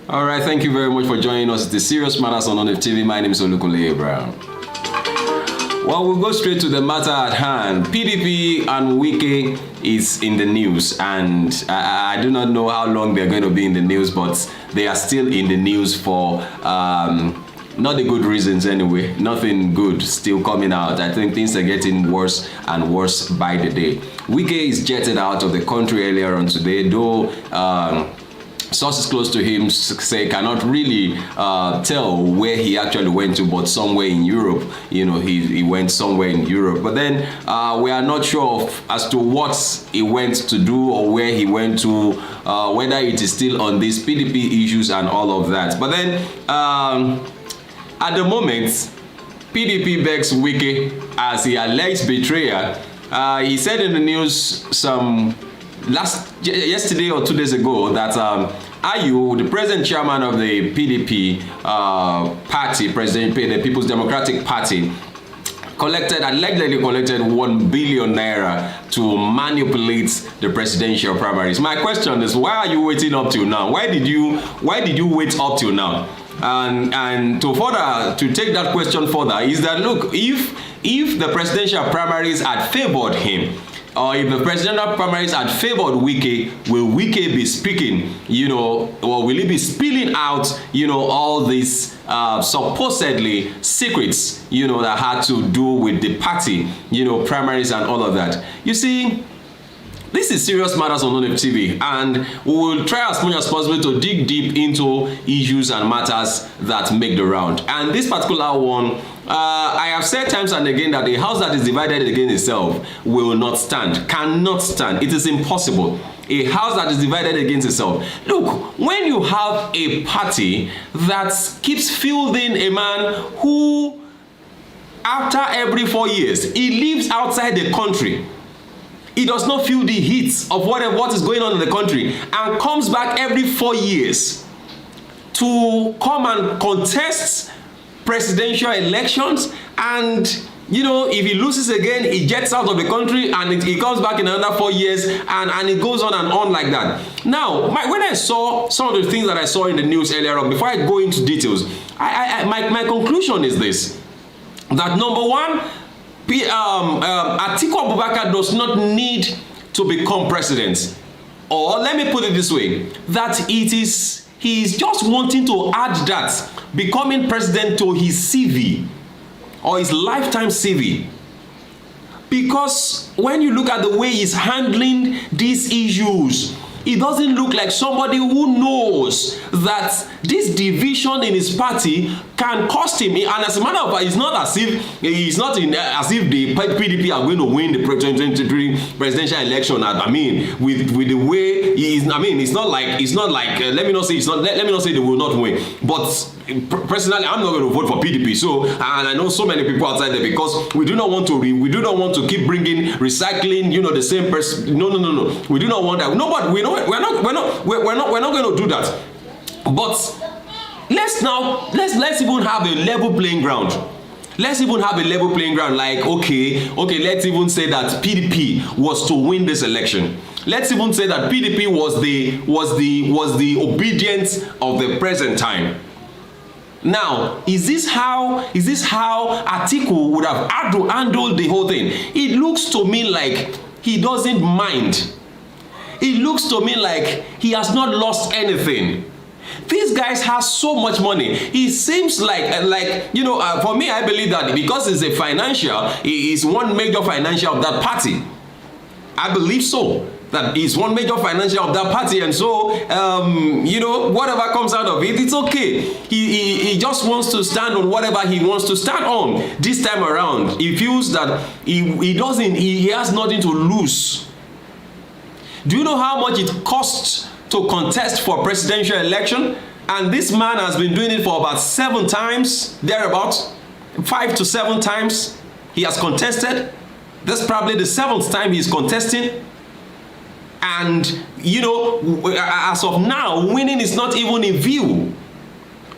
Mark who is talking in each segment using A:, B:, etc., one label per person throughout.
A: All right, thank you very much for joining us. The Serious Matters on ONIF TV. My name is Olukunle Abraham. Well, we'll go straight to the matter at hand. PDP and Wike is in the news, and I do not know how long they're going to be in the news, but they are still in the news for not the good reasons anyway. Nothing good still coming out. I think things are getting worse and worse by the day. Wike is jetted out of the country earlier on today, though sources close to him say cannot really tell where he actually went to, but somewhere in Europe. You know, he went somewhere in Europe. But then we are not sure as to what he went to do or where he went to, whether it is still on these PDP issues and all of that. But then at the moment, PDP begs Wike as he alleged betrayal. He said in the news yesterday or 2 days ago that Ayu, the present chairman of the PDP party, the People's Democratic Party, allegedly collected 1 billion naira to manipulate the presidential primaries. My question is, why are you waiting up till now? Why did you wait up till now? And to take that question further is that, look, if the presidential primaries had favored him, or if the presidential primaries had favored Wike, will Wike be speaking, or will he be spilling out, all these supposedly secrets, that had to do with the party, primaries and all of that? You see, this is Serious Matters on ONIF TV, and we will try as much as possible to dig deep into issues and matters that make the round. And this particular one, I have said times and again that a house that is divided against itself will not stand, cannot stand. It is impossible. A house that is divided against itself. Look, when you have a party that keeps fielding a man who, after every 4 years, he lives outside the country, he does not feel the heat of what is going on in the country, and comes back every 4 years to come and contest presidential elections, and if he loses again, he gets out of the country and he comes back in another 4 years, and it goes on like that. Now, when I saw some of the things that I saw in the news earlier on, before I go into details, my conclusion is this: that number one, Atiku Abubakar does not need to become president. Or let me put it this way, that he is just wanting to add that becoming president to his CV or his lifetime CV. Because when you look at the way he's handling these issues, it doesn't look like somebody who knows that this division in his party can cost him. And as a matter of fact, it's not as if the PDP are going to win the 2023 presidential election. I mean, with the way he is. I mean, it's not like let me not say they will not win. But personally, I'm not going to vote for PDP. So, and I know so many people outside there, because we do not want to keep bringing recycling. The same person. No. We do not want that. No, but we're not going to do that. But let's even have a level playing ground. Let's even have a level playing ground. Like, okay, let's even say that PDP was to win this election. Let's even say that PDP was the obedience of the present time. Now, is this how Atiku would have handled the whole thing? It looks to me like he doesn't mind. It looks to me like he has not lost anything. These guys have so much money. It seems like for me, I believe that because it's a financial, he is one major financial of that party. I believe so. That is one major financial of that party, and so whatever comes out of it, it's okay. He just wants to stand on whatever he wants to stand on this time around. He feels that he has nothing to lose. Do you know how much it costs to contest for presidential election? And this man has been doing it for about 7 times, thereabouts, 5 to 7 times he has contested. That's probably the 7th time he's contesting. And, as of now, winning is not even in view.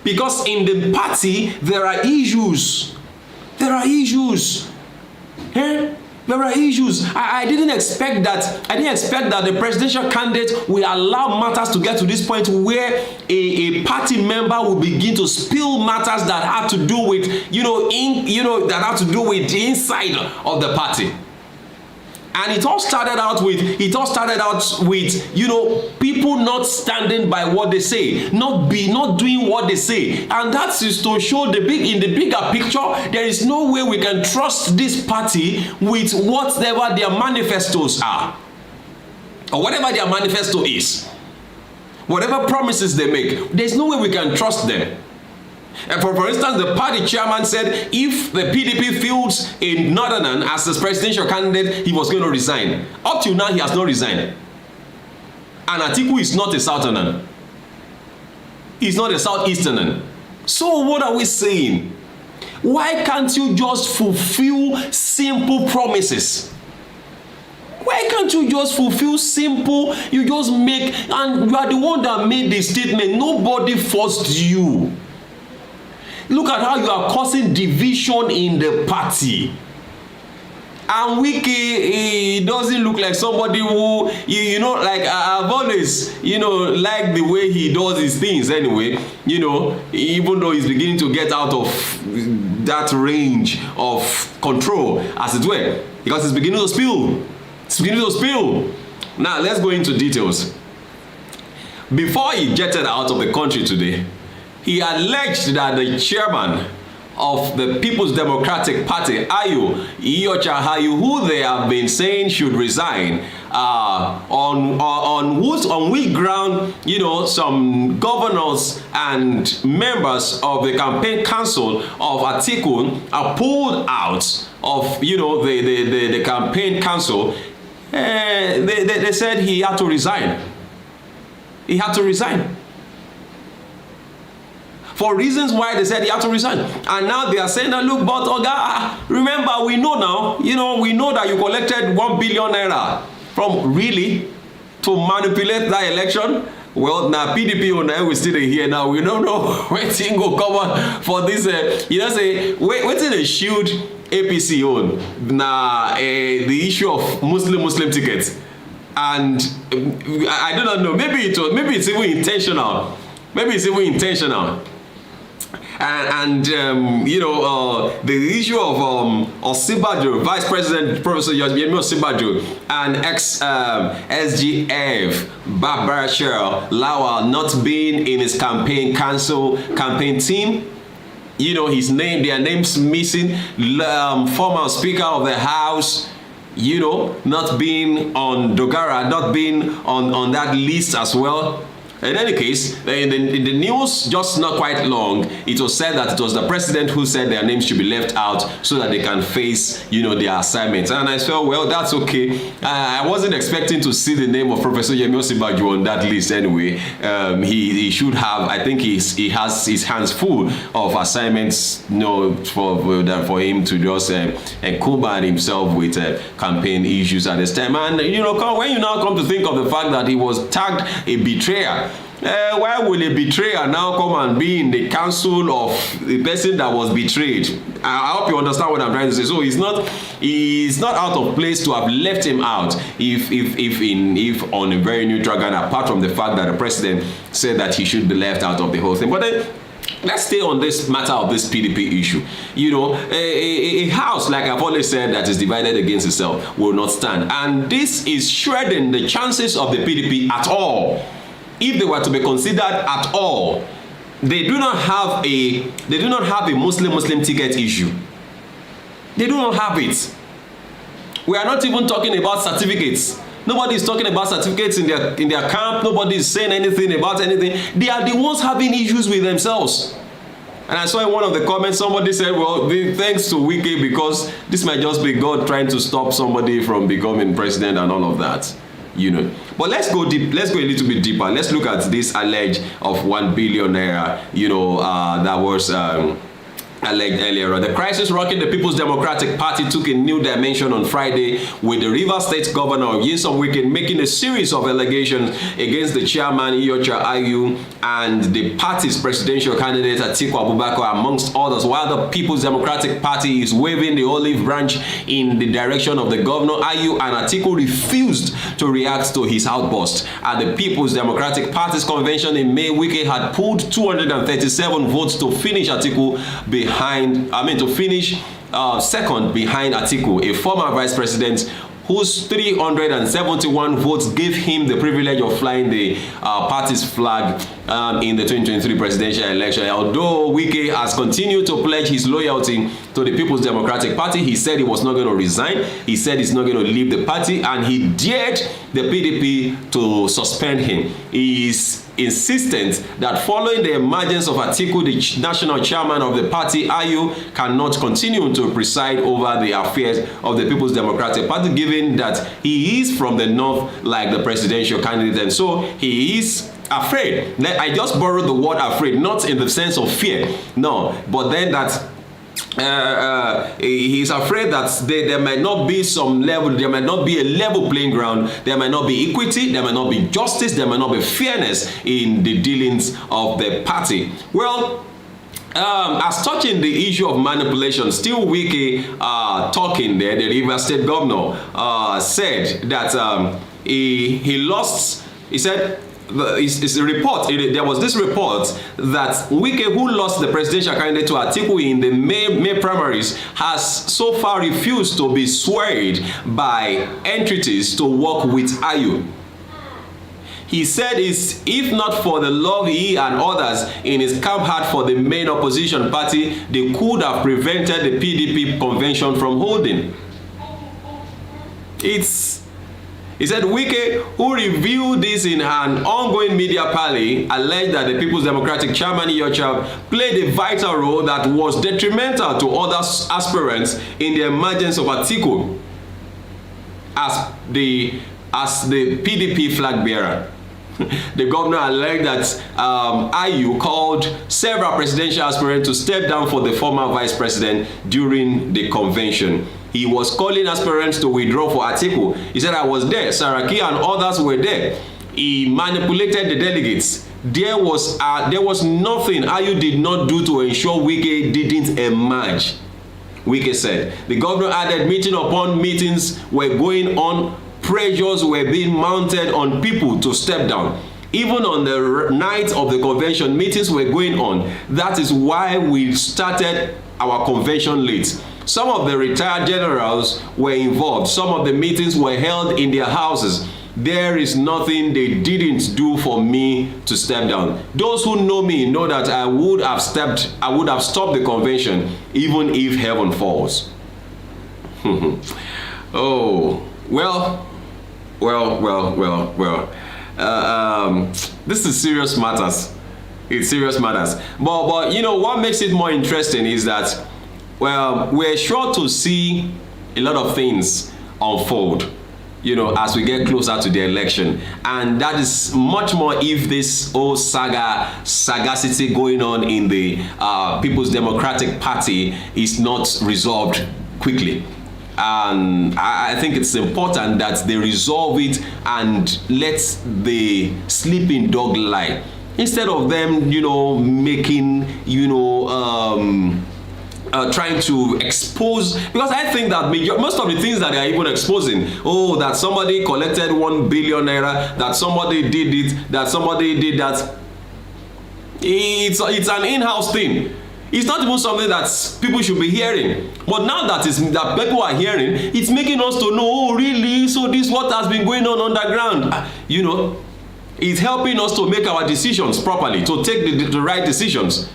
A: Because in the party, there are issues. There are issues. There are issues. I didn't expect that. I didn't expect that the presidential candidate will allow matters to get to this point where a party member will begin to spill matters that have to do with, that have to do with the inside of the party. And it all started out with, people not standing by what they say, not doing what they say. And that is to show in the bigger picture, there is no way we can trust this party with whatever their manifestos are. Or whatever their manifesto is. Whatever promises they make, there's no way we can trust them. And for instance, the party chairman said if the PDP fields a northerner as his presidential candidate, he was going to resign. Up till now, he has not resigned. And Atiku is not a southerner. He's not a southeasterner. So what are we saying? Why can't you just fulfill simple promises? Why can't you just fulfill simple, you just make, and you are the one that made the statement, nobody forced you. Look at how you are causing division in the party. And Wike, he doesn't look like somebody who, like I've always, liked the way he does his things anyway, even though he's beginning to get out of that range of control, as it were, because it's beginning to spill. It's beginning to spill. Now, let's go into details. Before he jetted out of the country today, he alleged that the chairman of the People's Democratic Party, Ayu, who they have been saying should resign, on which ground, some governors and members of the campaign council of Atiku are pulled out of, the campaign council. They said he had to resign. He had to resign. For reasons why they said he had to resign. And now they are saying that, look, but Oga, remember, we know now, we know that you collected 1 billion naira from really to manipulate that election. Well, now PDP we still here now. We don't know where thing go come on for this. Say, wait till they shield APC on now the issue of Muslim tickets. And I don't know, maybe it's even intentional. Maybe it's even intentional. And the issue of Osibajo, Vice President Professor Yemi Osibajo, and ex-SGF Babashir Lawal not being in his campaign team. His name, their names missing. Former Speaker of the House, not being on Dogara, not being on that list as well. In any case, in the news just not quite long, it was said that it was the president who said their names should be left out so that they can face, their assignments. And I said, well, that's okay. I wasn't expecting to see the name of Professor Yemi Osibajo on that list anyway. He should have, I think he has his hands full of assignments, for him to just encumber himself with campaign issues at this time. And, when you now come to think of the fact that he was tagged a betrayer, why will a betrayer now come and be in the council of the person that was betrayed? I hope you understand what I'm trying to say. So he's not out of place to have left him out if on a very neutral ground, apart from the fact that the president said that he should be left out of the whole thing. But then let's stay on this matter of this PDP issue. A house, like I've always said, that is divided against itself will not stand. And this is shredding the chances of the PDP at all. If they were to be considered at all, they do not have a Muslim ticket issue. They do not have it. We are not even talking about certificates. Nobody is talking about certificates in their camp. Nobody is saying anything about anything. They are the ones having issues with themselves. And I saw in one of the comments, somebody said, well, thanks to Wiki, because this might just be God trying to stop somebody from becoming president and all of that. But let's go deep. Let's go a little bit deeper. Let's look at this allege of 1 billion naira, that was alleged earlier on. The crisis rocking the People's Democratic Party took a new dimension on Friday, with the Rivers State Governor Wike making a series of allegations against the chairman Iyorchia Ayu and the party's presidential candidate Atiku Abubakar, amongst others, while the People's Democratic Party is waving the olive branch in the direction of the governor. Ayu and Atiku refused to react to his outburst. At the People's Democratic Party's convention in May, Wike had pulled 237 votes to finish Atiku second behind Atiku, a former vice president whose 371 votes gave him the privilege of flying the party's flag in the 2023 presidential election. Although Wike has continued to pledge his loyalty to the People's Democratic Party, he said he was not going to resign. He said he's not going to leave the party, and he dared the PDP to suspend him. He is insistent that following the emergence of Atiku, the national chairman of the party, Ayu cannot continue to preside over the affairs of the People's Democratic Party, given that he is from the north like the presidential candidate, and so he is afraid. I just borrowed the word afraid, not in the sense of fear, no, but then that he's afraid that there might not be some level, there might not be a level playing ground, there might not be equity, there might not be justice, there might not be fairness in the dealings of the party. Well, as touching the issue of manipulation, still Wike talking there, the Rivers State Governor said that he lost, he said, it's a report. There was this report that Wike, who lost the presidential candidate to Atiku in the May primaries, has so far refused to be swayed by entities to work with Ayu. He said if not for the love he and others in his camp had for the main opposition party, they could have prevented the PDP convention from holding. He said Wike, who revealed this in an ongoing media parley, alleged that the People's Democratic chairman Iyorchia played a vital role that was detrimental to other aspirants in the emergence of Atiku as the PDP flag bearer. The governor alleged that Ayu called several presidential aspirants to step down for the former vice president during the convention. He was calling aspirants to withdraw for Atiku. He said, I was there, Saraki and others were there. He manipulated the delegates. There was nothing Ayu did not do to ensure Wike didn't emerge. Wike said. The governor added meeting upon meetings were going on. Pressures were being mounted on people to step down. Even on the night of the convention, meetings were going on. That is why we started our convention late. Some of the retired generals were involved. Some of the meetings were held in their houses. There is nothing they didn't do for me to step down. Those who know me know that I would have stopped the convention even if heaven falls. Oh, well. This is serious matters. It's serious matters. But you know what makes it more interesting is that, well, we're sure to see a lot of things unfold, you know, as we get closer to the election. And that is much more if this whole sagacity going on in the People's Democratic Party is not resolved quickly. And I think it's important that they resolve it and let the sleeping dog lie, instead of them, you know, making, you know, trying to expose. Because I think that most of the things that they are even exposing, that somebody collected 1 billion naira, that somebody did it, that somebody did that, it's an in-house thing. It's not even something that people should be hearing. But now that people are hearing, it's making us to know, oh, really? So this is what has been going on underground. You know, it's helping us to make our decisions properly, to take the right decisions.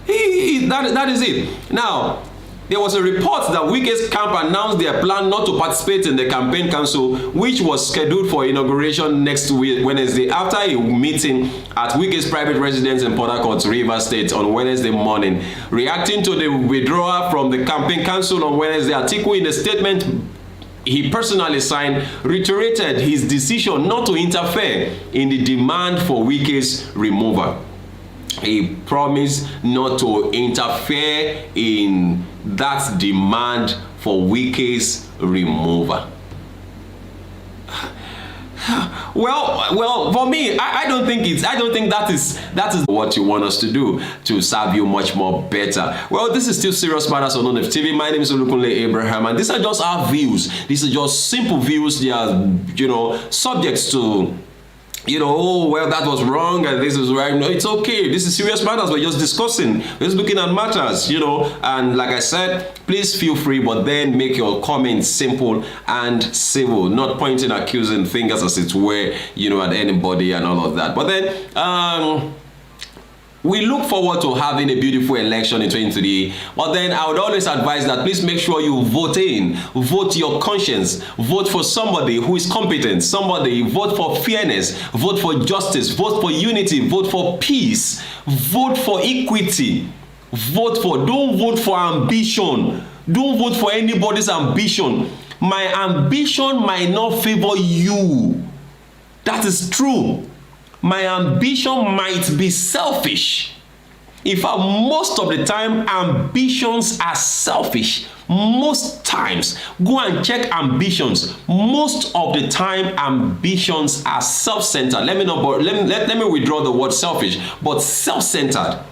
A: That is it. Now, there was a report that Wike's camp announced their plan not to participate in the campaign council, which was scheduled for inauguration next week, Wednesday, after a meeting at Wike's private residence in Port Harcourt, Rivers State, on Wednesday morning. Reacting to the withdrawal from the campaign council on Wednesday, Atiku, in a statement he personally signed, reiterated his decision not to interfere in the demand for Wike's removal. he promised not to interfere in that demand for Wike's removal. Well, for me, I don't think that is what you want us to do to serve you much more better. Well, this is still Serious Matters on ONF TV. My name is Olukunle Abraham, and these are just our views. These are just simple views. They are, subjects to, oh, well, that was wrong and this is right. No, it's okay. This is serious matters. We're just discussing. We're just looking at matters, And like I said, please feel free, but then make your comments simple and civil, not pointing accusing fingers as it were, at anybody and all of that. But then, we look forward to having a beautiful election in 2023, but then I would always advise that please make sure you vote your conscience, vote for somebody who is competent, vote for fairness, vote for justice, vote for unity, vote for peace, vote for equity, don't vote for ambition, don't vote for anybody's ambition. My ambition might not favor you. That is true. My ambition might be selfish. In fact, most of the time, ambitions are selfish. Most times, go and check ambitions. Most of the time, ambitions are self-centered. Let me withdraw the word selfish, but self-centered.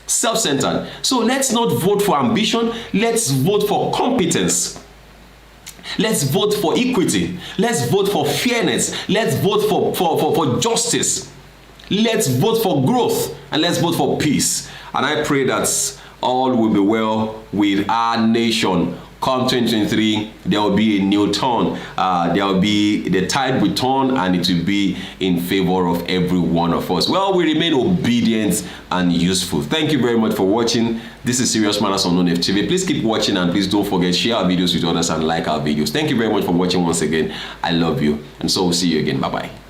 A: Self-centered. So let's not vote for ambition. Let's vote for competence. Let's vote for equity. Let's vote for fairness. Let's vote for justice. Let's vote for growth, and let's vote for peace. And I pray that all will be well with our nation. Come 2023, there will be a new turn. The tide will turn, and it will be in favor of every one of us. Well, we remain obedient and useful. Thank you very much for watching. This is Serious Matters on ONF TV. Please keep watching, and please don't forget, share our videos with others and like our videos. Thank you very much for watching once again. I love you, and so we'll see you again. Bye-bye.